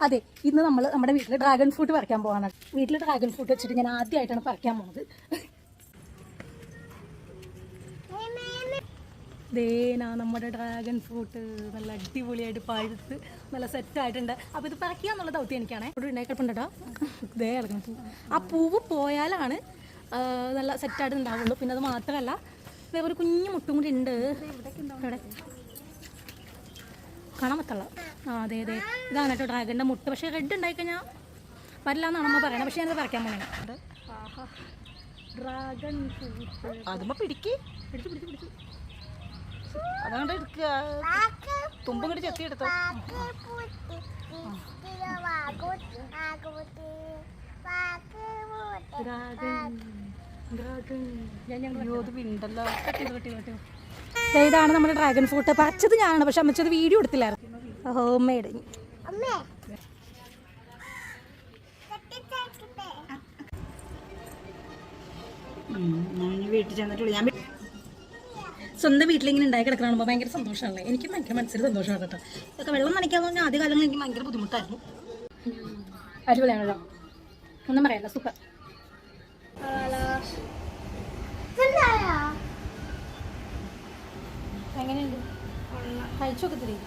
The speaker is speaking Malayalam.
അതെ, ഇന്ന് നമ്മൾ നമ്മുടെ വീട്ടിൽ ഡ്രാഗൺ ഫ്രൂട്ട് പറിക്കാൻ പോവാണ്. വീട്ടിൽ ഡ്രാഗൺ ഫ്രൂട്ട് വെച്ചിട്ട് ഞാൻ ആദ്യമായിട്ടാണ് പറിക്കാൻ പോകുന്നത്. ദേനാ നമ്മുടെ ഡ്രാഗൺ ഫ്രൂട്ട് നല്ല അടിപൊളിയായിട്ട് പഴുത്ത് നല്ല സെറ്റായിട്ടുണ്ട്. അപ്പോൾ ഇത് പറിക്കുക എന്നുള്ള ദൗത്യം എനിക്കാണ്. ഇവിടെ ഉണ്ടാക്കിയിട്ടുണ്ടോ ദേ ഇറങ്ങും പൂ. ആ പൂവ് പോയാലാണ് നല്ല സെറ്റായിട്ട് ഉണ്ടാവുള്ളൂ. പിന്നെ അത് മാത്രമല്ല ഒരു കുഞ്ഞു മുട്ടും കൂടി ഉണ്ട് ഇവിടെ, കാണാൻ പറ്റുള്ള. അതെ അതെ, ഇതാണ് കേട്ടോ ഡ്രാഗണിൻ്റെ മുട്ട. പക്ഷേ റെഡ് ഉണ്ടായിക്കഴിഞ്ഞാൽ വരില്ല എന്നാണ് അമ്മ പറയണത്. പക്ഷേ ഞാനത് പറിക്കാൻ പോകണേ. ഡ്രാഗൺ ഫ്രൂട്ട് അതുമ്പോ പിടിക്ക്, പിടിച്ചു അതുകൊണ്ട് എടുക്കുക. തുമ്പും കൂടി ചെത്തിയെടുത്തോ. ഇതാണ് നമ്മുടെ ഡ്രാഗൺ ഫ്രൂട്ട്. പറിച്ചത് ഞാനാണ്, പക്ഷെ അമ്മച്ചത് വീഡിയോ എടുത്തില്ലായിരുന്നു. Home made. വീട്ടിൽ ചെന്നിട്ടുള്ളൂ. ഞാൻ സ്വന്തം വീട്ടിലിങ്ങനെ ഉണ്ടായി കിടക്കണമ്പോൾ ഭയങ്കര സന്തോഷമാണല്ലേ. എനിക്ക് ഭയങ്കര മനസ്സിൽ സന്തോഷമാണ് കേട്ടോ. ഇതൊക്കെ വെള്ളം നനയ്ക്കാന്ന് പറഞ്ഞാൽ ആദ്യ കാലങ്ങളിൽ എനിക്ക് ഭയങ്കര ബുദ്ധിമുട്ടായിരുന്നു. അടിപൊളിയാണല്ലോ, ഒന്നും പറയാല്ല, സൂപ്പർ. എങ്ങനെയുണ്ട് കഴിച്ചൊക്കെ തരും.